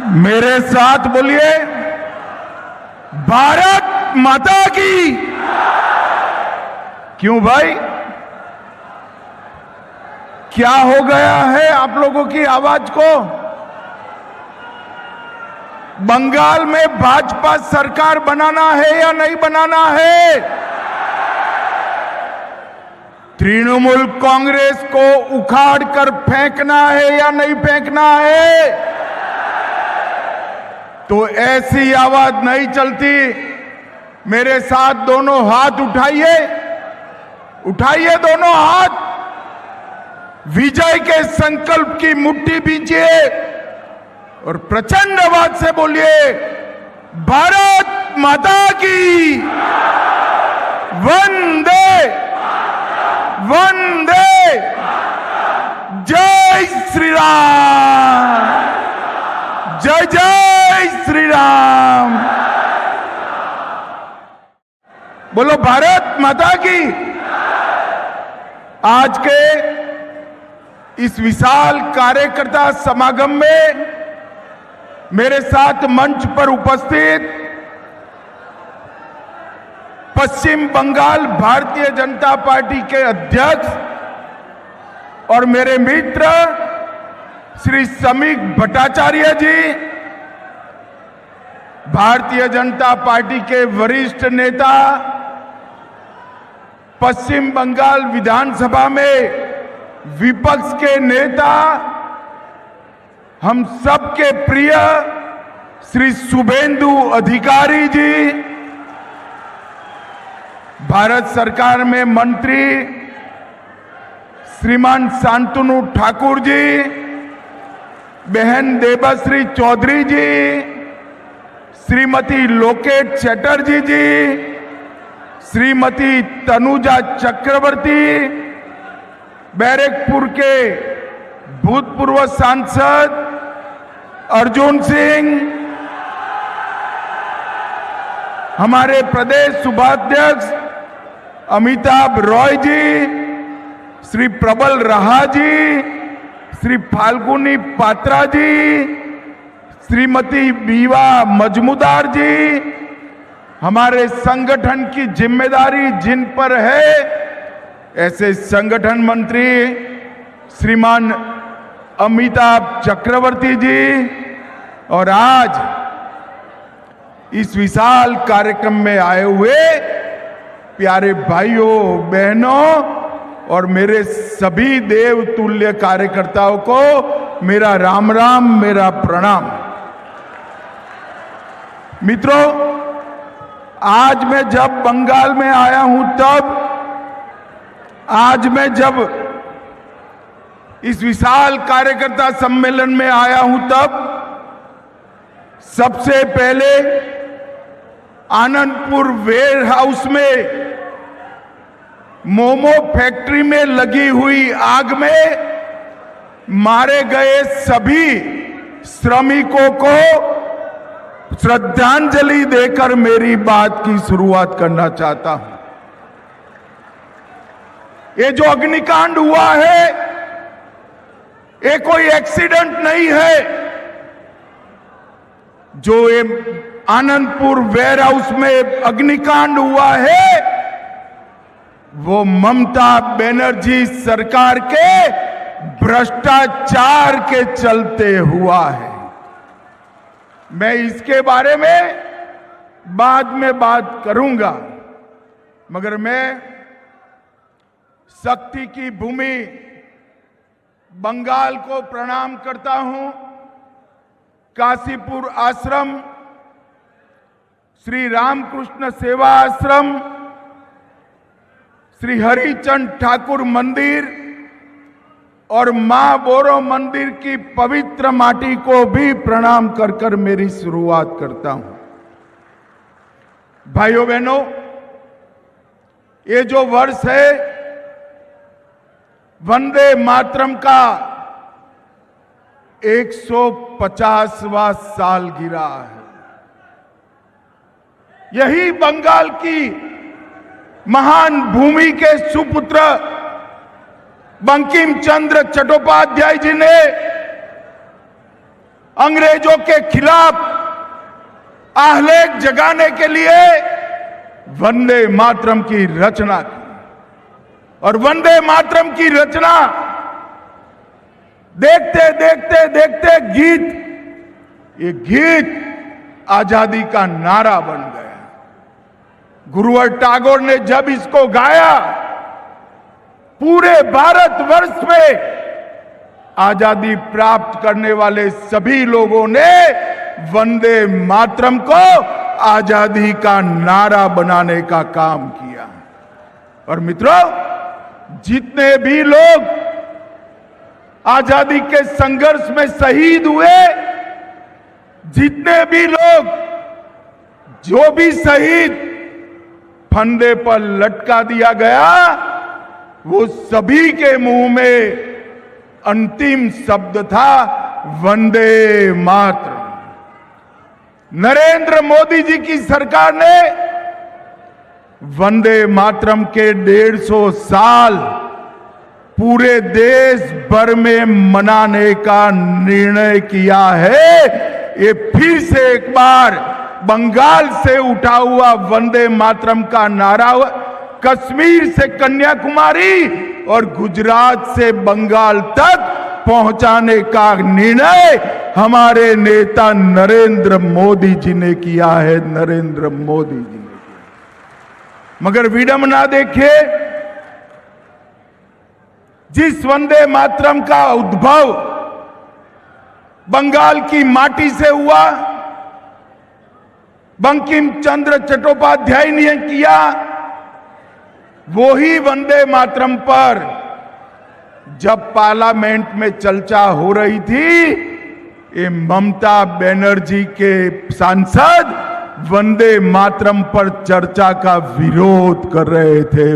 मेरे साथ बोलिए, भारत माता की। क्यों भाई, क्या हो गया है आप लोगों की आवाज को? बंगाल में भाजपा सरकार बनाना है या नहीं बनाना है? तृणमूल कांग्रेस को उखाड़ कर फेंकना है या नहीं फेंकना है? तो ऐसी आवाज नहीं चलती। मेरे साथ दोनों हाथ उठाइए, उठाइए दोनों हाथ, विजय के संकल्प की मुट्ठी बीजिए और प्रचंड आवाज से बोलिए, भारत माता की। वंदे वंदे, जय श्री राम, जय जय श्री राम। बोलो भारत माता की। आज के इस विशाल कार्यकर्ता समागम में मेरे साथ मंच पर उपस्थित पश्चिम बंगाल भारतीय जनता पार्टी के अध्यक्ष और मेरे मित्र श्री समीक भट्टाचार्य जी, भारतीय जनता पार्टी के वरिष्ठ नेता, पश्चिम बंगाल विधानसभा में विपक्ष के नेता, हम सबके प्रिय श्री शुभेंदु अधिकारी जी, भारत सरकार में मंत्री श्रीमान शांतनु ठाकुर जी, बहन देबश्री चौधरी जी, श्रीमती लोकेट चटर्जी जी, श्रीमती तनुजा चक्रवर्ती, बैरकपुर के भूतपूर्व सांसद अर्जुन सिंह, हमारे प्रदेश उपाध्यक्ष अमिताभ रॉय जी, श्री प्रबल रहा जी, श्री फाल्गुनी पात्रा जी, श्रीमती बीवा मजमुदार जी, हमारे संगठन की जिम्मेदारी जिन पर है ऐसे संगठन मंत्री श्रीमान अमिताभ चक्रवर्ती जी, और आज इस विशाल कार्यक्रम में आए हुए प्यारे भाइयों बहनों और मेरे सभी देव तुल्य कार्यकर्ताओं को मेरा राम राम, मेरा प्रणाम। मित्रों, आज मैं जब बंगाल में आया हूं, तब आज मैं जब इस विशाल कार्यकर्ता सम्मेलन में आया हूं, तब सबसे पहले आनंदपुर वेयर हाउस में मोमो फैक्ट्री में लगी हुई आग में मारे गए सभी श्रमिकों को श्रद्धांजलि देकर मेरी बात की शुरुआत करना चाहता हूं। ये जो अग्निकांड हुआ है, ये कोई एक्सीडेंट नहीं है। जो ये आनंदपुर वेयर हाउस में अग्निकांड हुआ है, वो ममता बनर्जी सरकार के भ्रष्टाचार के चलते हुआ है। मैं इसके बारे में बाद में बात करूंगा, मगर मैं शक्ति की भूमि बंगाल को प्रणाम करता हूं। काशीपुर आश्रम, श्री रामकृष्ण सेवा आश्रम, श्री हरिचंद ठाकुर मंदिर और मां बोरो मंदिर की पवित्र माटी को भी प्रणाम कर कर मेरी शुरुआत करता हूं। भाइयों बहनों, ये जो वर्ष है वंदे मातरम का 150वां साल गिरा है। यही बंगाल की महान भूमि के सुपुत्र बंकिम चंद्र चट्टोपाध्याय जी ने अंग्रेजों के खिलाफ आहलेख जगाने के लिए वंदे मातरम की रचना की। और वंदे मातरम की रचना देखते देखते देखते ये गीत आजादी का नारा बन गया। गुरुवर टैगोर ने जब इसको गाया, पूरे भारतवर्ष में आजादी प्राप्त करने वाले सभी लोगों ने वंदे मातरम को आजादी का नारा बनाने का काम किया। और मित्रों, जितने भी लोग आजादी के संघर्ष में शहीद हुए, जितने भी लोग, जो भी शहीद फंदे पर लटका दिया गया, वो सभी के मुंह में अंतिम शब्द था वंदे मातरम। नरेंद्र मोदी जी की सरकार ने वंदे मातरम के 150 साल पूरे देश भर में मनाने का निर्णय किया है। ये फिर से एक बार बंगाल से उठा हुआ वंदे मातरम का नारा कश्मीर से कन्याकुमारी और गुजरात से बंगाल तक पहुंचाने का निर्णय हमारे नेता नरेंद्र मोदी जी ने किया है। नरेंद्र मोदी जी ने किया। मगर विडंबना देखिए, जिस वंदे मातरम का उद्भव बंगाल की माटी से हुआ, बंकिम चंद्र चट्टोपाध्याय ने किया, वो ही वंदे मातरम पर जब पार्लियामेंट में चर्चा हो रही थी, ये ममता बनर्जी के सांसद वंदे मातरम पर चर्चा का विरोध कर रहे थे।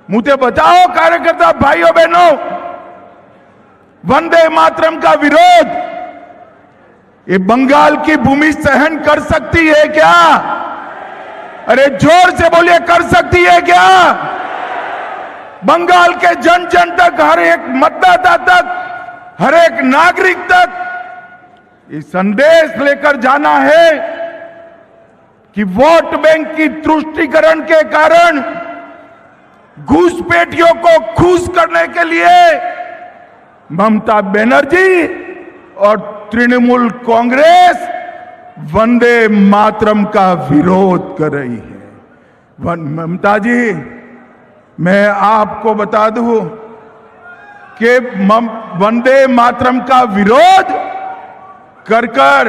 मुझे बताओ कार्यकर्ता भाइयों बहनों, वंदे मातरम का विरोध ये बंगाल की भूमि सहन कर सकती है क्या? अरे जोर से बोलिए, कर सकती है क्या? बंगाल के जन जन तक, हर एक मतदाता तक, हर एक नागरिक तक ये संदेश लेकर जाना है कि वोट बैंक की तुष्टीकरण के कारण घुसपैठियों को खुश करने के लिए ममता बनर्जी और तृणमूल कांग्रेस वंदे मातरम का विरोध कर रही है। ममता जी, मैं आपको बता दूं कि वंदे मातरम का विरोध कर कर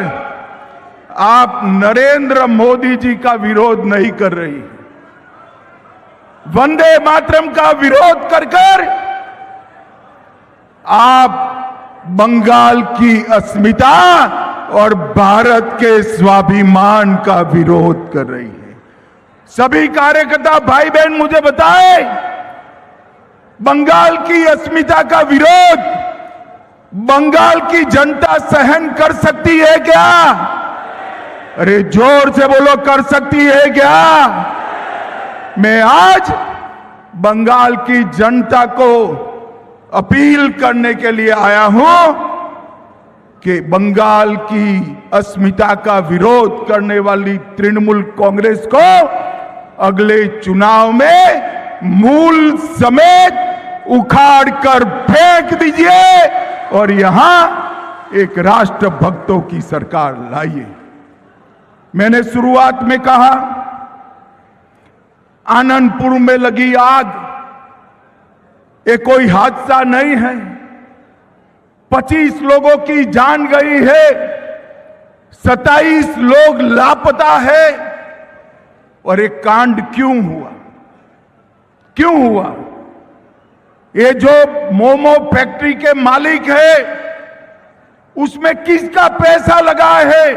आप नरेंद्र मोदी जी का विरोध नहीं कर रही। वंदे मातरम का विरोध कर कर आप बंगाल की अस्मिता और भारत के स्वाभिमान का विरोध कर रही है। सभी कार्यकर्ता भाई बहन मुझे बताएं, बंगाल की अस्मिता का विरोध बंगाल की जनता सहन कर सकती है क्या? अरे जोर से बोलो, कर सकती है क्या? मैं आज बंगाल की जनता को अपील करने के लिए आया हूं कि बंगाल की अस्मिता का विरोध करने वाली तृणमूल कांग्रेस को अगले चुनाव में मूल समेत उखाड़ कर फेंक दीजिए और यहां एक राष्ट्रभक्तों की सरकार लाइए। मैंने शुरुआत में कहा, आनंदपुर में लगी आग ये कोई हादसा नहीं है। 25 लोगों की जान गई है, 27 लोग लापता है। और ये कांड क्यों हुआ? ये जो मोमो फैक्ट्री के मालिक है, उसमें किसका पैसा लगा है?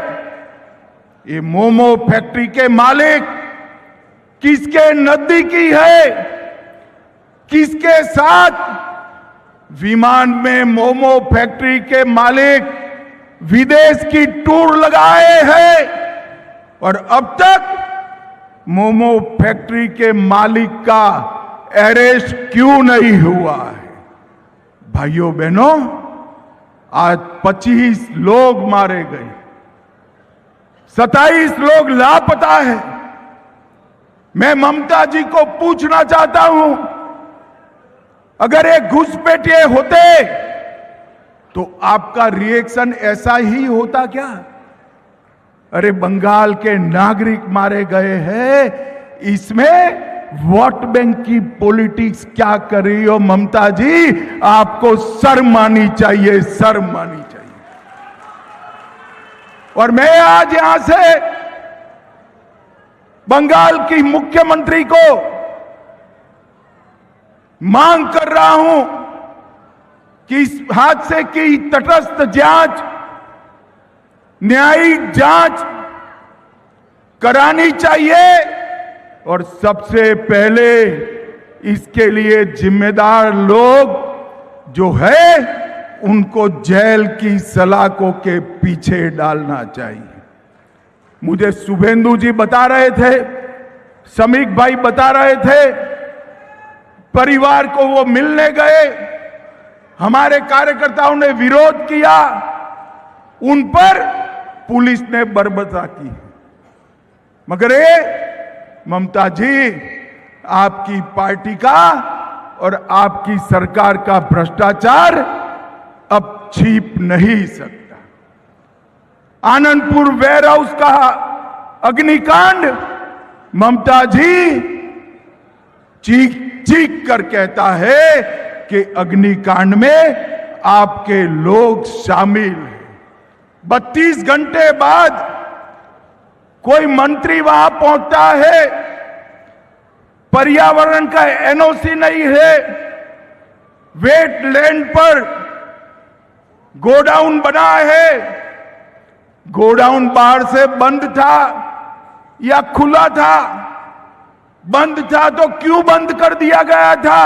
ये मोमो फैक्ट्री के मालिक किसके नजदीकी है? किसके साथ विमान में मोमो फैक्ट्री के मालिक विदेश की टूर लगाए हैं और अब तक मोमो फैक्ट्री के मालिक का अरेस्ट क्यों नहीं हुआ है? भाइयों बहनों, आज 25 लोग मारे गए, 27 लोग लापता है। मैं ममता जी को पूछना चाहता हूं, अगर ये घुसपैठिए होते तो आपका रिएक्शन ऐसा ही होता क्या? अरे बंगाल के नागरिक मारे गए हैं, इसमें वोट बैंक की पॉलिटिक्स क्या कर रही हो ममता जी? आपको शर्म आनी चाहिए, शर्म आनी चाहिए। और मैं आज यहां से बंगाल की मुख्यमंत्री को मांग कर रहा हूं कि इस हादसे की तटस्थ जांच, न्यायिक जांच करानी चाहिए और सबसे पहले इसके लिए जिम्मेदार लोग जो है उनको जेल की सलाखों के पीछे डालना चाहिए। मुझे शुभेंदु जी बता रहे थे, समीक भाई बता रहे थे, परिवार को वो मिलने गए, हमारे कार्यकर्ताओं ने विरोध किया, उन पर पुलिस ने बर्बरता की। मगर ये ममता जी, आपकी पार्टी का और आपकी सरकार का भ्रष्टाचार अब छिप नहीं सकता। आनंदपुर वेयर हाउस का अग्निकांड, ममता जी चीख चीख कर कहता है कि अग्निकांड में आपके लोग शामिल हैं। 32 घंटे बाद कोई मंत्री वहां पहुंचता है, पर्यावरण का एनओसी नहीं है, वेटलैंड पर गोडाउन बना है, गोडाउन बाहर से बंद था या खुला था? बंद था तो क्यों बंद कर दिया गया था?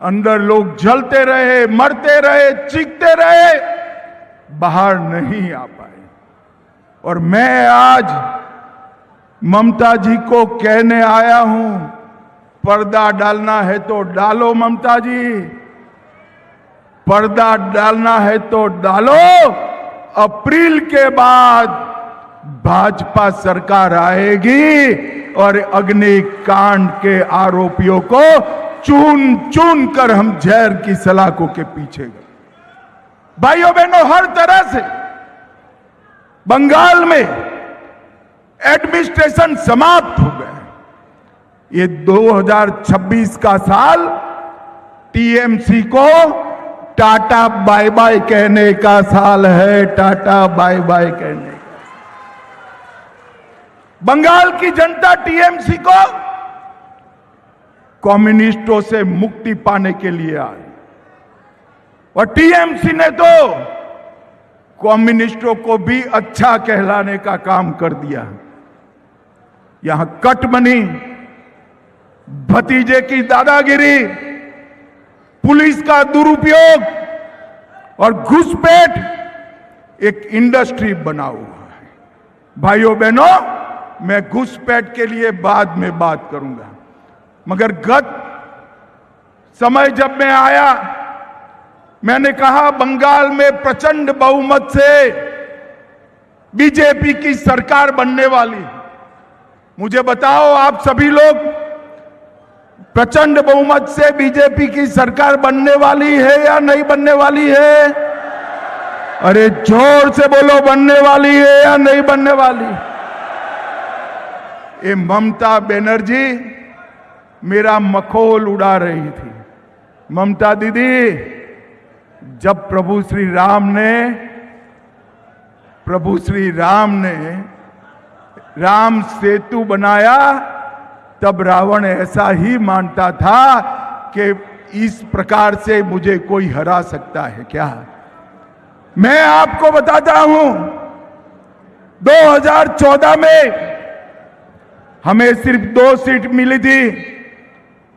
अंदर लोग जलते रहे, मरते रहे, चीखते रहे, बाहर नहीं आ पाए। और मैं आज ममता जी को कहने आया हूं, पर्दा डालना है तो डालो ममता जी, पर्दा डालना है तो डालो। अप्रैल के बाद भाजपा सरकार आएगी और अग्निकांड के आरोपियों को चुन चुन कर हम जहर की सलाखों के पीछे गए। भाइयों बहनों, हर तरह से बंगाल में एडमिनिस्ट्रेशन समाप्त हो गए। ये 2026 का साल टीएमसी को टाटा बाय बाय कहने का साल है, टाटा बाय बाय कहने का। बंगाल की जनता टीएमसी को कम्युनिस्टों से मुक्ति पाने के लिए आई और टीएमसी ने तो कम्युनिस्टों को भी अच्छा कहलाने का काम कर दिया। यहां कटमनी, भतीजे की दादागिरी, पुलिस का दुरुपयोग और घुसपैठ एक इंडस्ट्री बना हुआ है। भाइयों बहनों, मैं घुसपैठ के लिए बाद में बात करूंगा, मगर गत समय जब मैं आया, मैंने कहा बंगाल में प्रचंड बहुमत से बीजेपी की सरकार बनने वाली। मुझे बताओ, आप सभी लोग, प्रचंड बहुमत से बीजेपी की सरकार बनने वाली है या नहीं बनने वाली है? अरे जोर से बोलो, बनने वाली है या नहीं बनने वाली? ये ममता बनर्जी मेरा मखौल उड़ा रही थी। ममता दीदी, जब प्रभु श्री राम ने राम सेतु बनाया, तब रावण ऐसा ही मानता था कि इस प्रकार से मुझे कोई हरा सकता है क्या? मैं आपको बताता हूं, 2014 में हमें सिर्फ 2 सीट मिली थी।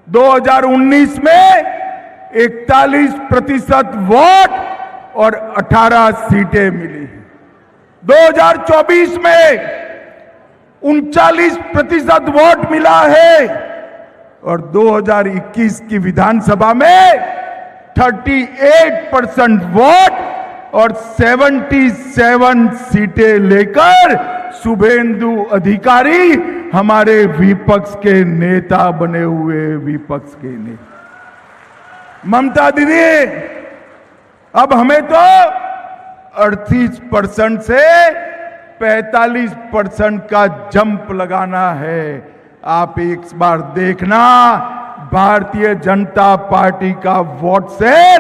2019 में 41% वोट और 18 सीटें मिली। 2024 में 39% वोट मिला है और 2021 की विधानसभा में 38% वोट और 77 सीटें लेकर शुभेंदु अधिकारी हमारे विपक्ष के नेता बने हुए विपक्ष के नेता। ममता दीदी, अब हमें तो 38% से 45% का जंप लगाना है। आप एक बार देखना, भारतीय जनता पार्टी का वोट शेयर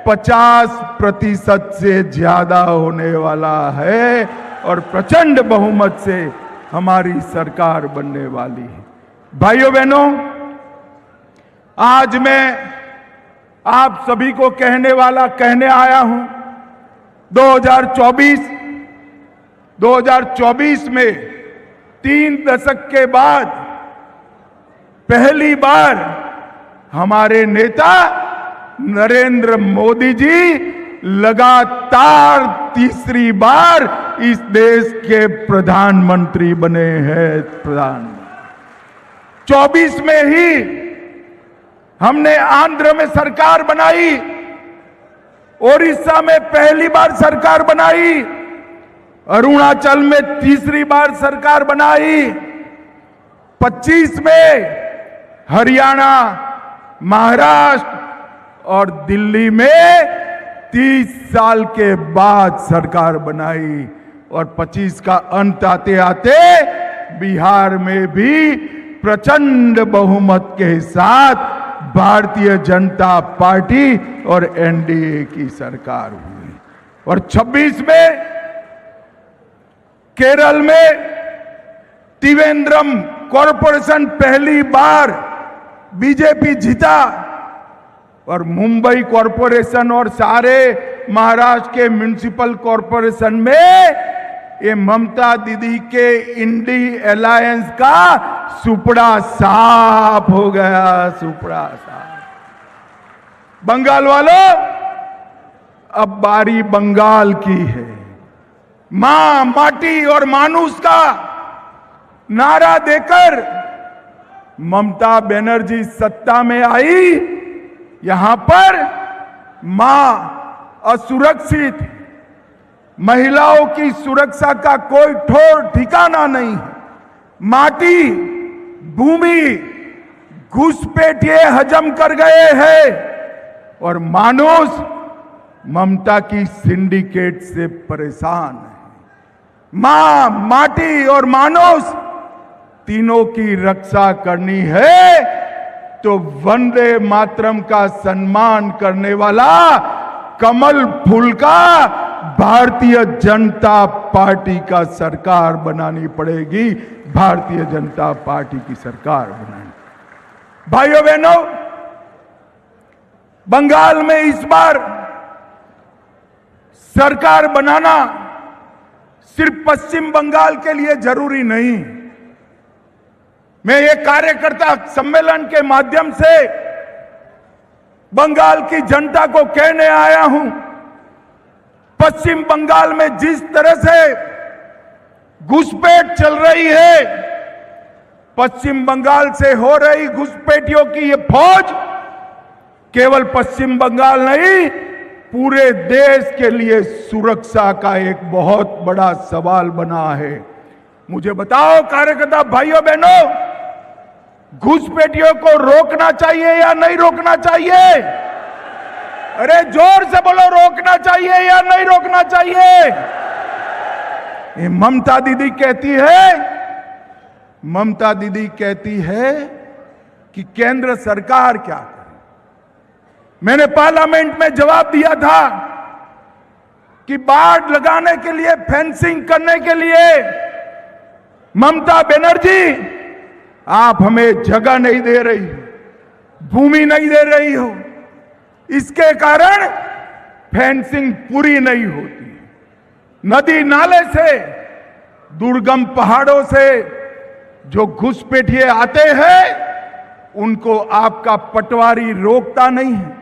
50% से ज्यादा होने वाला है और प्रचंड बहुमत से हमारी सरकार बनने वाली है। भाइयों बहनों, आज मैं आप सभी को कहने आया हूं, 2024 में 3 दशक के बाद पहली बार हमारे नेता नरेंद्र मोदी जी लगातार तीसरी बार इस देश के प्रधानमंत्री बने हैं। प्रधानमंत्री 24 में ही हमने आंध्र में सरकार बनाई, ओडिशा में पहली बार सरकार बनाई, अरुणाचल में तीसरी बार सरकार बनाई, 25 में हरियाणा, महाराष्ट्र और दिल्ली में 30 साल के बाद सरकार बनाई और 25 का अंत आते आते बिहार में भी प्रचंड बहुमत के साथ भारतीय जनता पार्टी और एनडीए की सरकार हुई और 26 में केरल में त्रिवेंद्रम कॉरपोरेशन पहली बार बीजेपी जीता और मुंबई कॉरपोरेशन और सारे महाराष्ट्र के म्युनिसिपल कॉरपोरेशन में ये ममता दीदी के इंडी अलायंस का सुपड़ा साफ हो गया, सुपड़ा साफ। बंगाल वालों, अब बारी बंगाल की है। मां, माटी और मानुष का नारा देकर ममता बनर्जी सत्ता में आई। यहां पर मां असुरक्षित, महिलाओं की सुरक्षा का कोई ठोर ठिकाना नहीं है। माटी, भूमि घुसपैठिए हजम कर गए हैं और मानुष ममता की सिंडिकेट से परेशान है। मां, माटी और मानुष तीनों की रक्षा करनी है तो वंदे मातरम का सम्मान करने वाला कमल फूल का भारतीय जनता पार्टी का सरकार बनानी पड़ेगी। भारतीय जनता पार्टी की सरकार बनानी। भाइयों बहनों, बंगाल में इस बार सरकार बनाना सिर्फ पश्चिम बंगाल के लिए जरूरी नहीं। मैं ये कार्यकर्ता सम्मेलन के माध्यम से बंगाल की जनता को कहने आया हूं, पश्चिम बंगाल में जिस तरह से घुसपैठ चल रही है, पश्चिम बंगाल से हो रही घुसपैठियों की ये फौज केवल पश्चिम बंगाल नहीं, पूरे देश के लिए सुरक्षा का एक बहुत बड़ा सवाल बना है। मुझे बताओ कार्यकर्ता भाइयों बहनों, घुसपैठियों को रोकना चाहिए या नहीं रोकना चाहिए? अरे जोर से बोलो, रोकना चाहिए या नहीं रोकना चाहिए? ये ममता दीदी कहती है कि केंद्र सरकार क्या करे। मैंने पार्लियामेंट में जवाब दिया था कि बाढ़ लगाने के लिए, फेंसिंग करने के लिए ममता बनर्जी आप हमें जगह नहीं दे रही हो, भूमि नहीं दे रही हो, इसके कारण फेंसिंग पूरी नहीं होती। नदी नाले से, दुर्गम पहाड़ों से जो घुसपैठिए आते हैं उनको आपका पटवारी रोकता नहीं है,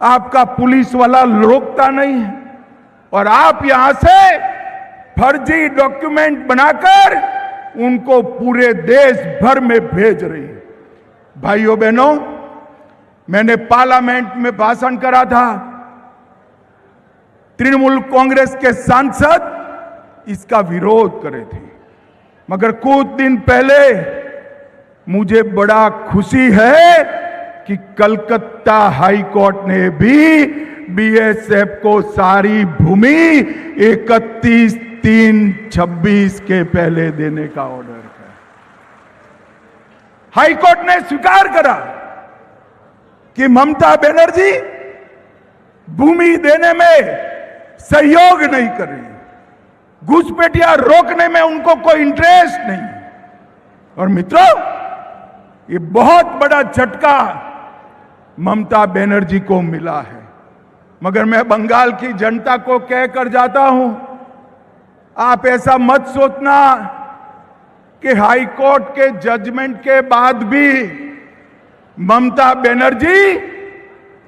आपका पुलिस वाला रोकता नहीं है और आप यहां से फर्जी डॉक्यूमेंट बनाकर उनको पूरे देश भर में भेज रही है। भाइयों बहनों, मैंने पार्लियामेंट में भाषण करा था तृणमूल कांग्रेस के सांसद इसका विरोध करे थे। मगर कुछ दिन पहले मुझे बड़ा खुशी है कि कलकत्ता हाई कोर्ट ने भी बीएसएफ को सारी भूमि 31/3/26 के पहले देने का ऑर्डर किया। हाई कोर्ट ने स्वीकार करा कि ममता बनर्जी भूमि देने में सहयोग नहीं कर रही, घुसपैठिया रोकने में उनको कोई इंटरेस्ट नहीं। और मित्रों, ये बहुत बड़ा झटका ममता बनर्जी को मिला है। मगर मैं बंगाल की जनता को कहकर जाता हूं, आप ऐसा मत सोचना कि हाई कोर्ट के जजमेंट के बाद भी ममता बनर्जी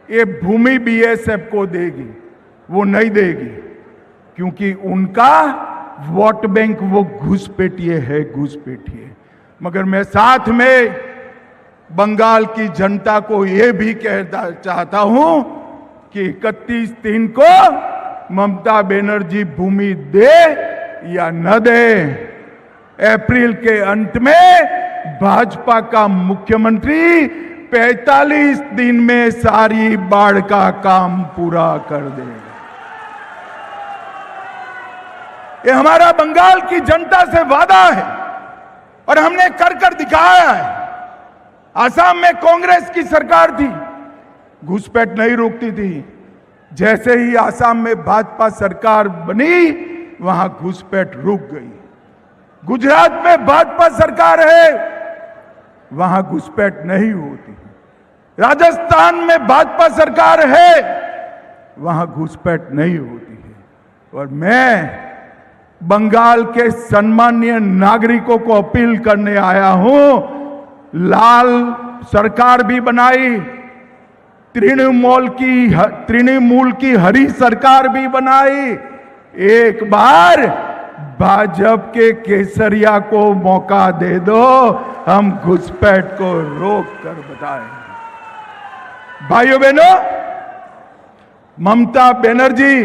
ये भूमि बीएसएफ को देगी। वो नहीं देगी, क्योंकि उनका वोट बैंक वो घुसपैठिए है, घुसपैठिए। मगर मैं साथ में बंगाल की जनता को ये भी कहना चाहता हूं कि 31/3 को ममता बनर्जी भूमि दे या न दे, अप्रैल के अंत में भाजपा का मुख्यमंत्री 45 दिन में सारी बाढ़ का काम पूरा कर देगा। ये हमारा बंगाल की जनता से वादा है और हमने कर दिखाया है। आसाम में कांग्रेस की सरकार थी, घुसपैठ नहीं रोकती थी। जैसे ही आसाम में भाजपा सरकार बनी, वहां घुसपैठ रुक गई। गुजरात में भाजपा सरकार है, वहां घुसपैठ नहीं होती। राजस्थान में भाजपा सरकार है, वहां घुसपैठ नहीं होती है। और मैं बंगाल के सम्मानीय नागरिकों को अपील करने आया हूं, लाल सरकार भी बनाई, तृणमूल की हरी सरकार भी बनाई। एक बार भाजपा के केसरिया को मौका दे दो, हम घुसपैठ को रोक कर बताएंगे। भाइयों बहनों, ममता बनर्जी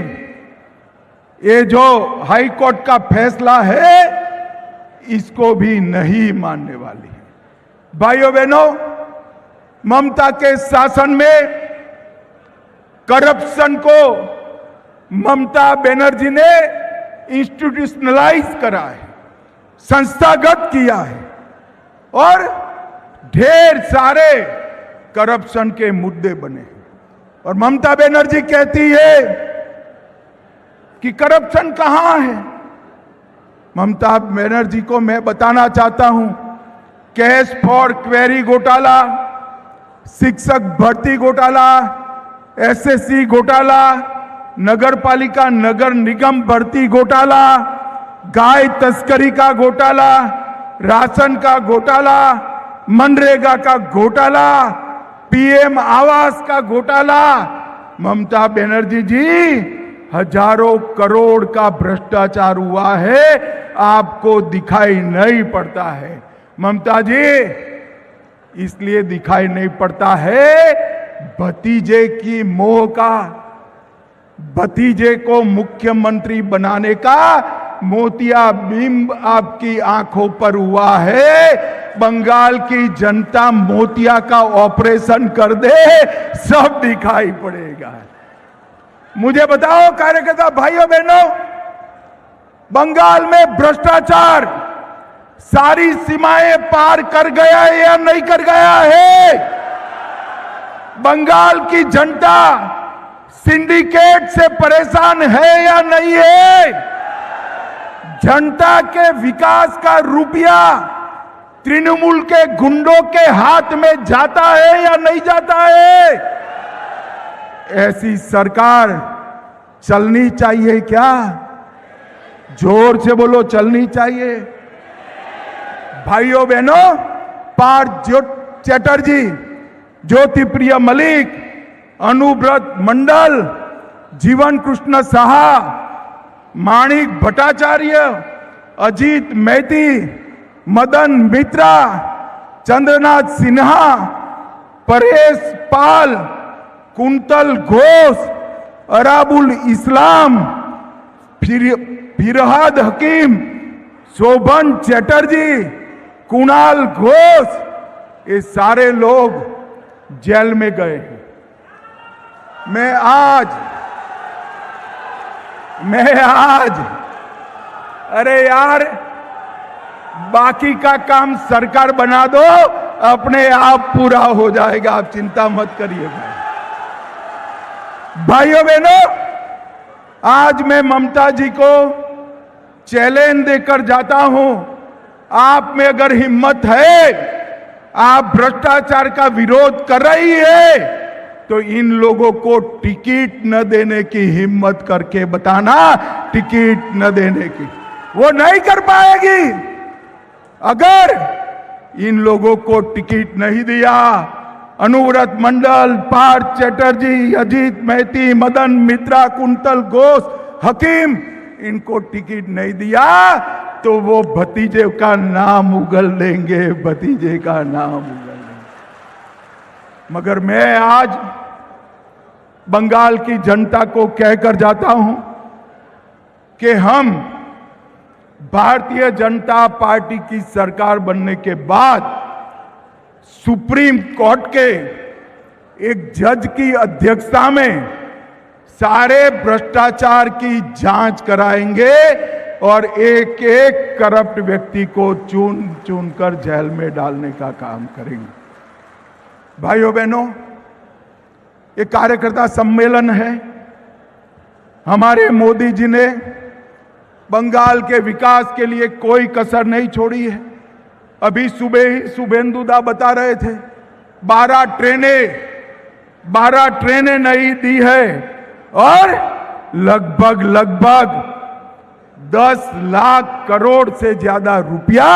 ये जो हाई कोर्ट का फैसला है, इसको भी नहीं मानने वाली है। भाइयों बहनों, ममता के शासन में करप्शन को ममता बनर्जी ने इंस्टीट्यूशनलाइज करा है, संस्थागत किया है और ढेर सारे करप्शन के मुद्दे बने हैं। और ममता बनर्जी कहती है कि करप्शन कहां है। ममता बनर्जी को मैं बताना चाहता हूं, कैश फॉर क्वेरी घोटाला, शिक्षक भर्ती घोटाला, एसएससी घोटाला, नगर पालिका नगर निगम भर्ती घोटाला, गाय तस्करी का घोटाला, राशन का घोटाला, मनरेगा का घोटाला, पीएम आवास का घोटाला। ममता बनर्जी जी, हजारों करोड़ का भ्रष्टाचार हुआ है, आपको दिखाई नहीं पड़ता है। ममता जी, इसलिए दिखाई नहीं पड़ता है, भतीजे की मोह का, भतीजे को मुख्यमंत्री बनाने का मोतियाबिंब आपकी आंखों पर हुआ है। बंगाल की जनता मोतिया का ऑपरेशन कर दे, सब दिखाई पड़ेगा। मुझे बताओ कार्यकर्ता भाइयों बहनों, बंगाल में भ्रष्टाचार सारी सीमाएं पार कर गया है या नहीं कर गया है? बंगाल की जनता सिंडिकेट से परेशान है या नहीं है? जनता के विकास का रुपया तृणमूल के गुंडों के हाथ में जाता है या नहीं जाता है? ऐसी सरकार चलनी चाहिए क्या? जोर से बोलो, चलनी चाहिए। भाइयों बहनों, पार्थ चैटर्जी, ज्योति प्रिय मलिक, अनुव्रत मंडल, जीवन कृष्ण साहा, माणिक भट्टाचार्य, अजीत मैती, मदन मित्रा, चंद्रनाथ सिन्हा, परेश पाल, कुंतल घोष, अराबुल इस्लाम, फिरहाद हकीम, शोभन चैटर्जी, कुणाल घोष, ये सारे लोग जेल में गए हैं। मैं आज अरे यार, बाकी का काम सरकार बना दो, अपने आप पूरा हो जाएगा, आप चिंता मत करिए भाई। भाइयों बहनों, आज मैं ममता जी को चैलेंज देकर जाता हूं, आप में अगर हिम्मत है, आप भ्रष्टाचार का विरोध कर रही है, तो इन लोगों को टिकट न देने की हिम्मत करके बताना, टिकट न देने की। वो नहीं कर पाएगी। अगर इन लोगों को टिकट नहीं दिया, अनुव्रत मंडल, पार्थ चैटर्जी, अजीत मेहती, मदन मित्रा, कुंतल घोष, हकीम, इनको टिकट नहीं दिया तो वो भतीजे का नाम उगल देंगे, भतीजे का नाम उगल देंगे। मगर मैं आज बंगाल की जनता को कहकर जाता हूं कि हम भारतीय जनता पार्टी की सरकार बनने के बाद सुप्रीम कोर्ट के एक जज की अध्यक्षता में सारे भ्रष्टाचार की जांच कराएंगे और एक एक करप्ट व्यक्ति को चुन चुन कर जेल में डालने का काम करेंगे। भाइयों बहनों, ये कार्यकर्ता सम्मेलन है। हमारे मोदी जी ने बंगाल के विकास के लिए कोई कसर नहीं छोड़ी है। अभी सुबह ही शुभेंदुदा बता रहे थे 12 ट्रेनें नहीं दी है और लगभग 10 लाख करोड़ से ज्यादा रुपया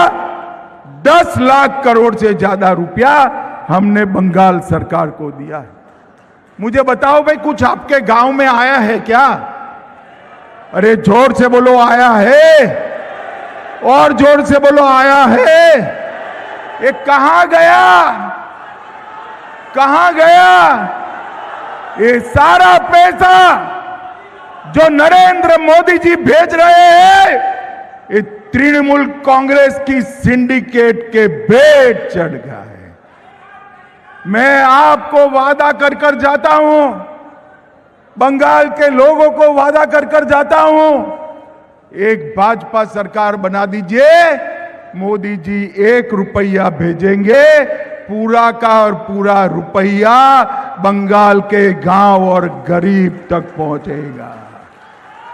10 लाख करोड़ से ज्यादा रुपया हमने बंगाल सरकार को दिया है। मुझे बताओ भाई, कुछ आपके गांव में आया है क्या? अरे जोर से बोलो, आया है? और जोर से बोलो, आया है? ये कहां गया? कहां गया ये सारा पैसा जो नरेंद्र मोदी जी भेज रहे हैं? ये तृणमूल कांग्रेस की सिंडिकेट के भेंट चढ़ गया है। मैं आपको वादा कर कर जाता हूं, बंगाल के लोगों को वादा कर कर जाता हूं, एक भाजपा सरकार बना दीजिए, मोदी जी 1 रुपया भेजेंगे, पूरा का और पूरा रुपया बंगाल के गांव और गरीब तक पहुंचेगा,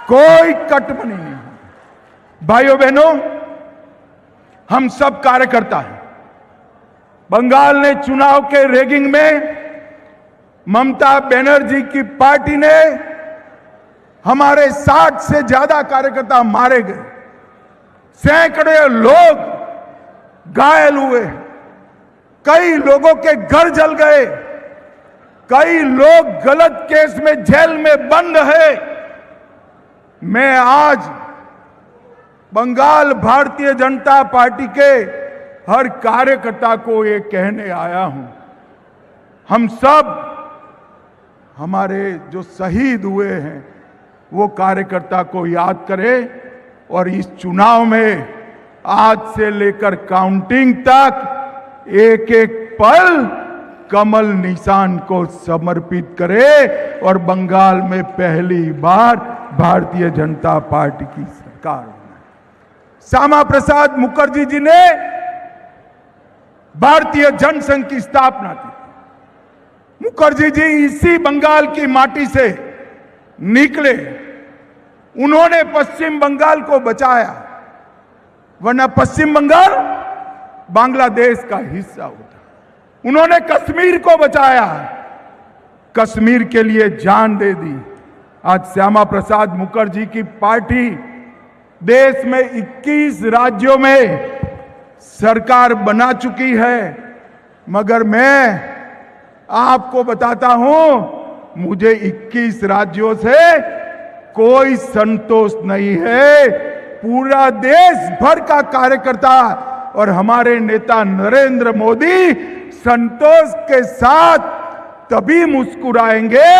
कोई कटमनी नहीं। भाइयों बहनों, हम सब कार्यकर्ता हैं। बंगाल ने चुनाव के रैगिंग में ममता बनर्जी की पार्टी ने हमारे 60 से ज्यादा कार्यकर्ता मारे गए, सैकड़े लोग घायल हुए, कई लोगों के घर जल गए, कई लोग गलत केस में जेल में बंद है। मैं आज बंगाल भारतीय जनता पार्टी के हर कार्यकर्ता को ये कहने आया हूं, हम सब हमारे जो शहीद हुए हैं वो कार्यकर्ता को याद करें और इस चुनाव में आज से लेकर काउंटिंग तक एक एक पल कमल निशान को समर्पित करें और बंगाल में पहली बार भारतीय जनता पार्टी की सरकार बनाए। श्यामा प्रसाद मुखर्जी जी ने भारतीय जनसंघ की स्थापना की। मुखर्जी जी इसी बंगाल की माटी से निकले, उन्होंने पश्चिम बंगाल को बचाया, वरना पश्चिम बंगाल बांग्लादेश का हिस्सा होता। उन्होंने कश्मीर को बचाया, कश्मीर के लिए जान दे दी। आज श्यामा प्रसाद मुखर्जी की पार्टी देश में 21 राज्यों में सरकार बना चुकी है, मगर मैं आपको बताता हूं, मुझे 21 राज्यों से कोई संतोष नहीं है। पूरा देश भर का कार्यकर्ता और हमारे नेता नरेंद्र मोदी संतोष के साथ तभी मुस्कुराएंगे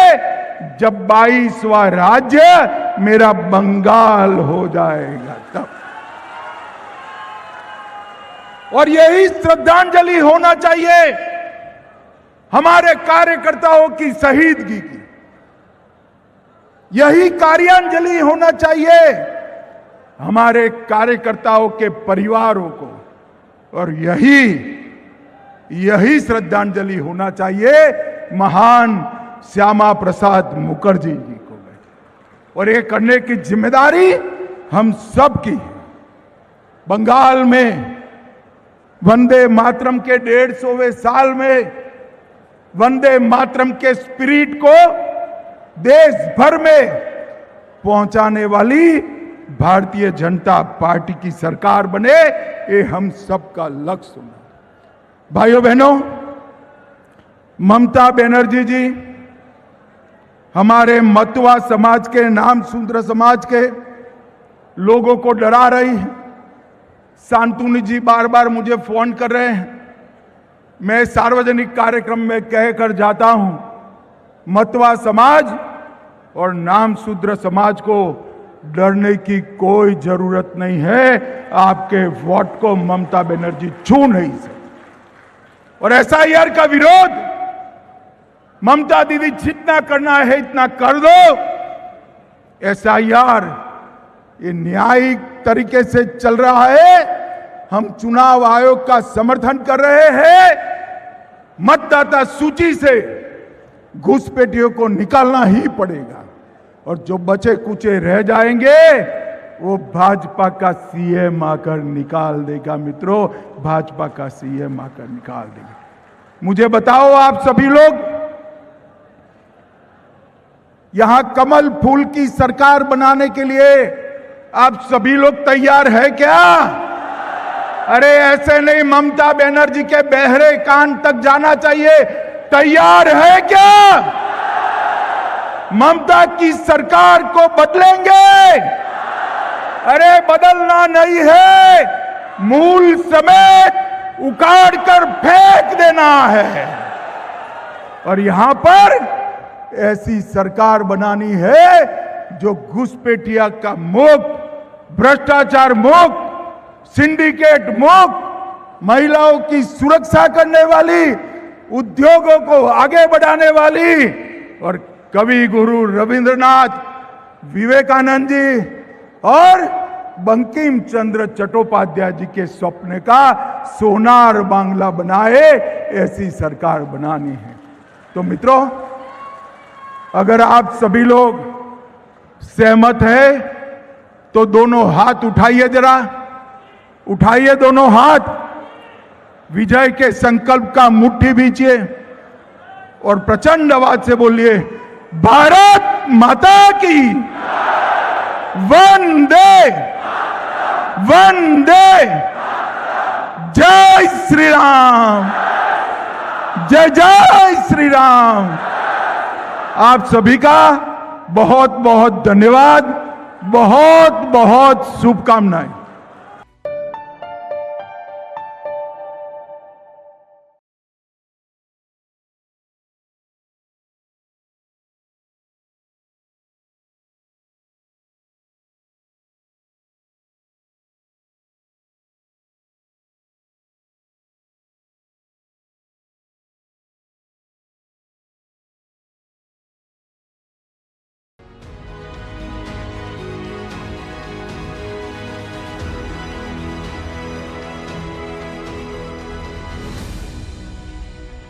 जब 22वां राज्य मेरा बंगाल हो जाएगा तब। और यही श्रद्धांजलि होना चाहिए हमारे कार्यकर्ताओं की शहीदगी की, यही कार्यांजलि होना चाहिए हमारे कार्यकर्ताओं के परिवारों को, और यही श्रद्धांजलि होना चाहिए महान श्यामा प्रसाद मुखर्जी जी को। और ये करने की जिम्मेदारी हम सब की है। बंगाल में वंदे मातरम के 150वें साल में वंदे मातरम के स्पिरिट को देश भर में पहुंचाने वाली भारतीय जनता पार्टी की सरकार बने, ये हम सबका लक्ष्य होना। भाइयों बहनों, ममता बनर्जी जी हमारे मतवा समाज के, नाम शूद्र समाज के लोगों को डरा रही है। शांतनु जी बार बार मुझे फोन कर रहे हैं, मैं सार्वजनिक कार्यक्रम में कहकर जाता हूं, मतवा समाज और नाम शूद्र समाज को डरने की कोई जरूरत नहीं है। आपके वोट को ममता बनर्जी छू नहीं सकती। और एसआईआर का विरोध ममता दीदी जितना करना है इतना कर दो। एसआईआर ये न्यायिक तरीके से चल रहा है, हम चुनाव आयोग का समर्थन कर रहे हैं। मतदाता सूची से घुसपैठियों को निकालना ही पड़ेगा, और जो बचे कुचे रह जाएंगे वो भाजपा का सीएम आकर निकाल देगा। मित्रों, भाजपा का सीएम आकर निकाल देगा। मुझे बताओ, आप सभी लोग यहां कमल फूल की सरकार बनाने के लिए आप सभी लोग तैयार है क्या? अरे ऐसे नहीं, ममता बनर्जी के बहरे कान तक जाना चाहिए। तैयार है क्या? ममता की सरकार को बदलेंगे? अरे बदलना नहीं है, मूल समेत उखाड़ कर फेंक देना है। और यहां पर ऐसी सरकार बनानी है जो घुसपैठिया का मुक्त, भ्रष्टाचार मुक्त, सिंडिकेट मुक्त, महिलाओं की सुरक्षा करने वाली, उद्योगों को आगे बढ़ाने वाली, और कवि गुरु रविंद्रनाथ, विवेकानंद जी और बंकिम चंद्र चट्टोपाध्याय जी के स्वप्न का सोनार बांग्ला बनाए, ऐसी सरकार बनानी है। तो मित्रों, अगर आप सभी लोग सहमत हैं तो दोनों हाथ उठाइए, जरा उठाइए दोनों हाथ, विजय के संकल्प का मुट्ठी भींचिए और प्रचंड आवाज से बोलिए, भारत माता की वंदे वंदे, जय श्री राम, जय जय श्री राम। आप सभी का बहुत बहुत धन्यवाद, बहुत बहुत शुभकामनाएं।